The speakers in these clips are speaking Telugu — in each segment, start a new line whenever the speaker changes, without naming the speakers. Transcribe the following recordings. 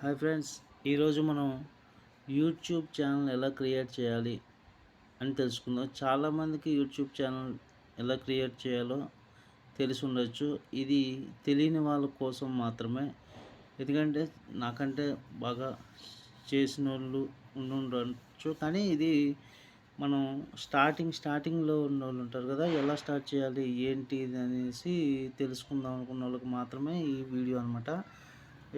హాయ్ ఫ్రెండ్స్, ఈరోజు మనం యూట్యూబ్ ఛానల్ ఎలా క్రియేట్ చేయాలి అని తెలుసుకుందాం. చాలామందికి యూట్యూబ్ ఛానల్ ఎలా క్రియేట్ చేయాలో తెలిసి ఉండొచ్చు. ఇది తెలియని వాళ్ళ కోసం మాత్రమే. ఎందుకంటే నాకంటే బాగా చేసినోళ్ళు ఉండుండొచ్చు. కానీ ఇది మనం స్టార్టింగ్‌లో ఉన్నోళ్ళు ఉంటారు కదా! ఎలా స్టార్ట్ చేయాలి, ఏంటి ఇది అనేసి తెలుసుకుందాం అనుకున్న వాళ్ళకి మాత్రమే ఈ వీడియో అనమాట.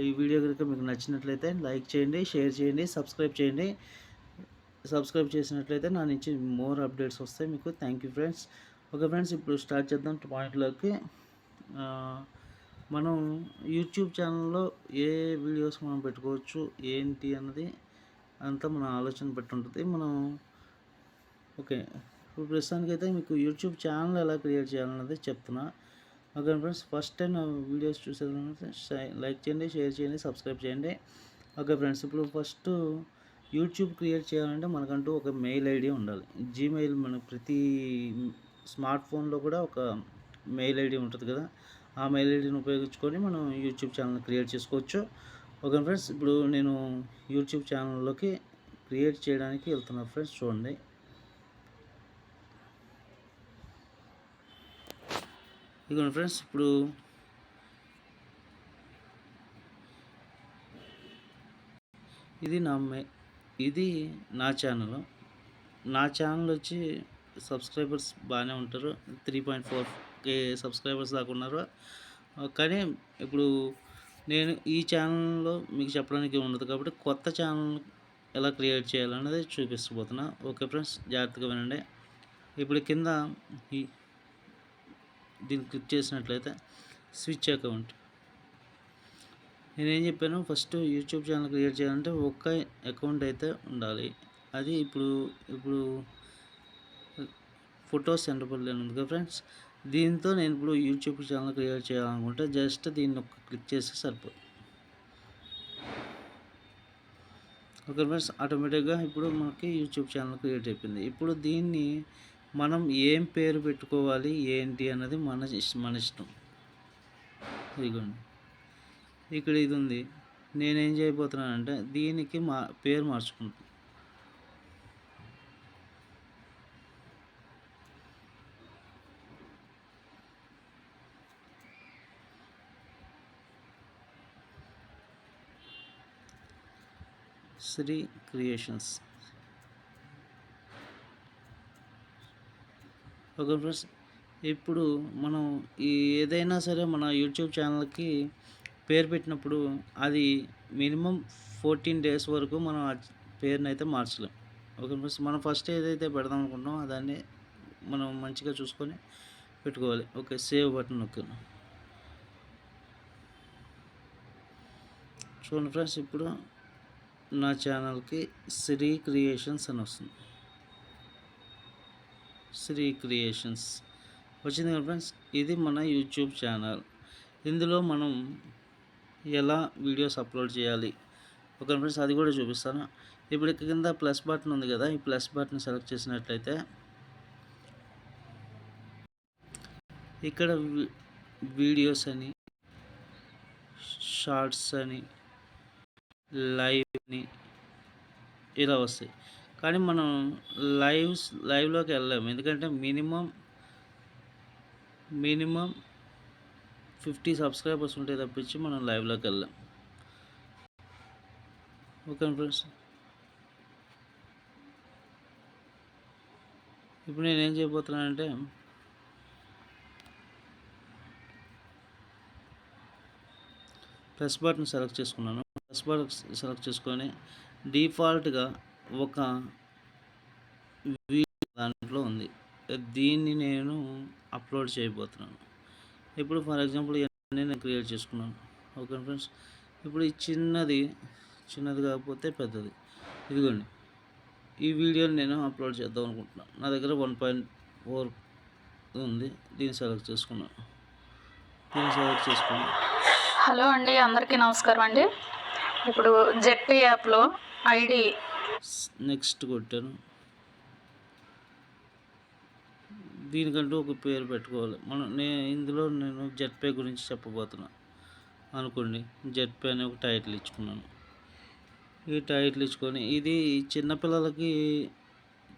ఈ వీడియో కనుక మీకు నచ్చినట్లయితే లైక్ చేయండి, షేర్ చేయండి, సబ్స్క్రైబ్ చేయండి. సబ్స్క్రైబ్ చేసినట్లయితే నా నుంచి మోర్ అప్డేట్స్ వస్తాయి మీకు. Thank you friends. Okay friends, ఇప్పుడు స్టార్ట్ చేద్దాం పాయింట్లోకి. మనం యూట్యూబ్ ఛానల్లో ఏ వీడియోస్ మనం పెట్టుకోవచ్చు ఏంటి అన్నది అంతా మన ఆలోచన బట్టి ఉంటుంది. ఓకే, ఇప్పుడు ప్రస్తుతానికైతే మీకు యూట్యూబ్ ఛానల్ ఎలా క్రియేట్ చేయాలన్నది చెప్తున్నా. ఓకే ఫ్రెండ్స్, ఫస్ట్ టైం నా వీడియోస్ చూసేదానికి లైక్ చేయండి, షేర్ చేయండి, సబ్స్క్రైబ్ చేయండి. ఓకే ఫ్రెండ్స్, ఇప్పుడు ఫస్ట్ యూట్యూబ్ క్రియేట్ చేయాలంటే మనకంటూ ఒక మెయిల్ ఐడి ఉండాలి. జీమెయిల్ మన ప్రతి స్మార్ట్ ఫోన్లో కూడా ఒక మెయిల్ ఐడి ఉంటుంది కదా, ఆ మెయిల్ ఐడిని ఉపయోగించుకొని మనం యూట్యూబ్ ఛానల్ క్రియేట్ చేసుకోవచ్చు. ఓకే ఫ్రెండ్స్, ఇప్పుడు నేను యూట్యూబ్ ఛానల్లోకి క్రియేట్ చేయడానికి వెళ్తున్నా ఫ్రెండ్స్. చూడండి, ఇదిగోండి ఫ్రెండ్స్. ఇప్పుడు ఇది నా ఛానల్. నా ఛానల్ వచ్చి సబ్స్క్రైబర్స్ బాగానే ఉంటారు. 3.4K సబ్స్క్రైబర్స్ దాకా ఉన్నారు. కానీ ఇప్పుడు నేను ఈ ఛానల్లో మీకు చెప్పడానికి ఉండదు కాబట్టి కొత్త ఛానల్ ఎలా క్రియేట్ చేయాలన్నది చూపిస్తబోతున్నా. ఓకే ఫ్రెండ్స్, జాగ్రత్తగా వినండి. ఇప్పుడు కింద దీన్ని క్లిక్ చేసినట్లయితే స్విచ్ అకౌంట్. నేనేం చెప్పాను, ఫస్ట్ యూట్యూబ్ ఛానల్ క్రియేట్ చేయాలంటే ఒక్క అకౌంట్ అయితే ఉండాలి. అది ఇప్పుడు ఫొటోస్ సెంటర్బుల్ అని ఉంది కదా ఫ్రెండ్స్. దీంతో నేను ఇప్పుడు యూట్యూబ్ ఛానల్ క్రియేట్ చేయాలనుకుంటే జస్ట్ దీన్ని ఒక క్లిక్ చేస్తే సరిపోతుంది. ఓకే ఫ్రెండ్స్, ఆటోమేటిక్గా ఇప్పుడు మనకి యూట్యూబ్ ఛానల్ క్రియేట్ అయిపోయింది. ఇప్పుడు దీన్ని మనం ఏం పేరు పెట్టుకోవాలి ఏంటి అన్నది మన ఇష్టం. ఇదిగోండి, ఇక్కడ ఇది ఉంది. నేనేం చేయబోతున్నానంటే దీనికి పేరు మార్చుకుంటాను. శ్రీ క్రియేషన్స్. ఓకే ఫ్రెండ్స్, ఇప్పుడు మనం ఏదైనా సరే మన యూట్యూబ్ ఛానల్కి పేరు పెట్టినప్పుడు అది మినిమం 14 days వరకు మనం ఆ పేరుని అయితే మార్చలేం. ఓకే ఫ్రెండ్స్, మనం ఫస్ట్ ఏదైతే పెడదాం అనుకుంటామో దాన్ని మనం మంచిగా చూసుకొని పెట్టుకోవాలి. ఓకే, సేవ్ బటన్ నొక్కాను. చూడండి ఫ్రెండ్స్, ఇప్పుడు నా ఛానల్కి శ్రీ క్రియేషన్స్ అని వస్తుంది. శ్రీ క్రియేషన్స్ వచ్చింది కదా ఫ్రెండ్స్. ఇది మన యూట్యూబ్ ఛానల్. ఇందులో మనం ఎలా వీడియోస్ అప్లోడ్ చేయాలి ఓకే ఫ్రెండ్స్, అది కూడా చూపిస్తాను. ఇప్పుడు కింద ప్లస్ బటన్ ఉంది కదా, ఈ ప్లస్ బటన్ సెలెక్ట్ చేసినట్లయితే ఇక్కడ వీడియోస్ అని, షార్ట్స్ అని, లైవ్ అని ఇలా వస్తాయి. కానీ మనం లైవ్లోకి వెళ్ళలేము. ఎందుకంటే మినిమం 50 సబ్స్క్రైబర్స్ ఉంటే తప్పించి మనం లైవ్లోకి వెళ్ళాం. ఓకే ఫ్రెండ్స్, ఇప్పుడు నేనేం చేయబోతున్నానంటే ప్లస్ బటన్ సెలెక్ట్ చేసుకున్నాను. ప్లస్ బటన్ సెలెక్ట్ చేసుకొని డిఫాల్ట్గా ఒక వీడియో దాంట్లో ఉంది, దీన్ని నేను అప్లోడ్ చేయబోతున్నాను. ఇప్పుడు ఫర్ ఎగ్జాంపుల్ ఇవన్నీ నేను క్రియేట్ చేసుకున్నాను. ఓకే ఫ్రెండ్స్, ఇప్పుడు ఈ చిన్నది కాకపోతే పెద్దది, ఇదిగోండి, ఈ వీడియోని నేను అప్లోడ్ చేద్దాం అనుకుంటున్నాను. నా దగ్గర 1.4 ఉంది. దీన్ని సెలెక్ట్ చేసుకున్నాను.
హలో అండి, అందరికీ నమస్కారం అండి. ఇప్పుడు జెడ్పీ యాప్లో ఐడి
నెక్స్ట్ కొట్టాను. దీనికంటూ ఒక పేరు పెట్టుకోవాలి. ఇందులో నేను జెడ్పే గురించి చెప్పబోతున్నాను అనుకోండి. జెడ్పే అనే ఒక టైటిల్ ఇచ్చుకున్నాను. ఈ టైటిల్ ఇచ్చుకొని ఇది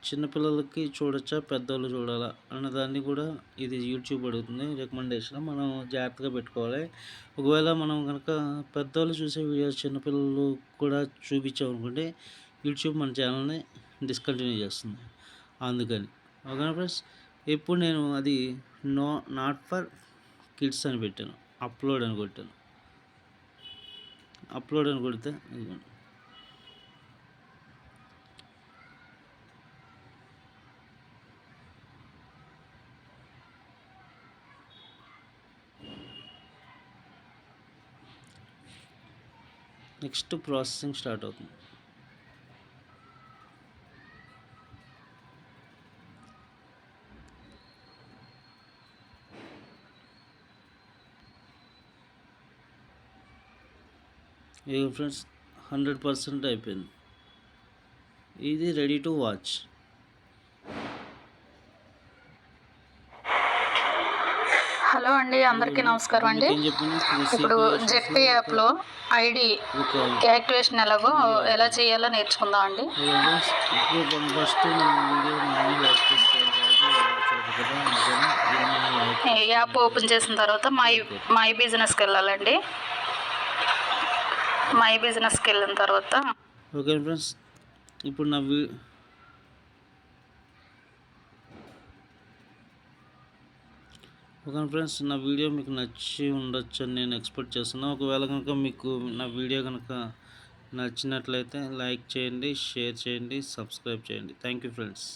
చిన్నపిల్లలకి చూడొచ్చా, పెద్దోళ్ళు చూడాలా అన్నదాన్ని కూడా ఇది యూట్యూబ్ అడుగుతుంది రికమెండేషన్. మనం జాగ్రత్తగా పెట్టుకోవాలి. ఒకవేళ మనం కనుక పెద్దోళ్ళు చూసే వీడియోస్ చిన్నపిల్లలు కూడా చూపించామనుకోండి, యూట్యూబ్ మన ఛానల్ని డిస్కంటిన్యూ చేస్తుంది. అందుకని ఓకేనా ఫ్రెండ్స్. ఇప్పుడు నేను అది నాట్ ఫర్ కిడ్స్ అని పెట్టాను. అప్లోడ్ అని కొట్టాను. అప్లోడ్ అని కొడితే ఇదిగోండి. నెక్స్ట్ ప్రాసెసింగ్ స్టార్ట్ అవుతుంది. ఇక ఫ్రెండ్స్ 100% అయిపోయింది. ఇది రెడీ టు వాచ్.
హలో అండి, అందరికీ నమస్కారం అండి.
ఏం చెప్పాను,
ఇప్పుడు జెడ్పీ యాప్లో ఐడి యాక్టివేషన్ ఎలా చేయాలో నేర్చుకుందాం అండి.
ఇప్పుడు ఫస్ట్ మనం వీడియో మనమే లైక్ చేసుకోవాలి కాబట్టి ఎవరు చూడరు కదా, అందుకని దీన్ని లైక్
యాప్ ఓపెన్ చేసిన తర్వాత మై బిజినెస్కి వెళ్ళాలండి. మై బిజినెస్కి వెళ్ళిన తర్వాత
ఓకే ఫ్రెండ్స్. ఇప్పుడు నా వీడియో మీకు నచ్చి ఉండొచ్చు అని నేను ఎక్స్పెక్ట్ చేస్తున్నాను. ఒకవేళ కనుక మీకు నా వీడియో కనుక నచ్చినట్లయితే లైక్ చేయండి, షేర్ చేయండి, సబ్స్క్రైబ్ చేయండి. Thank you friends.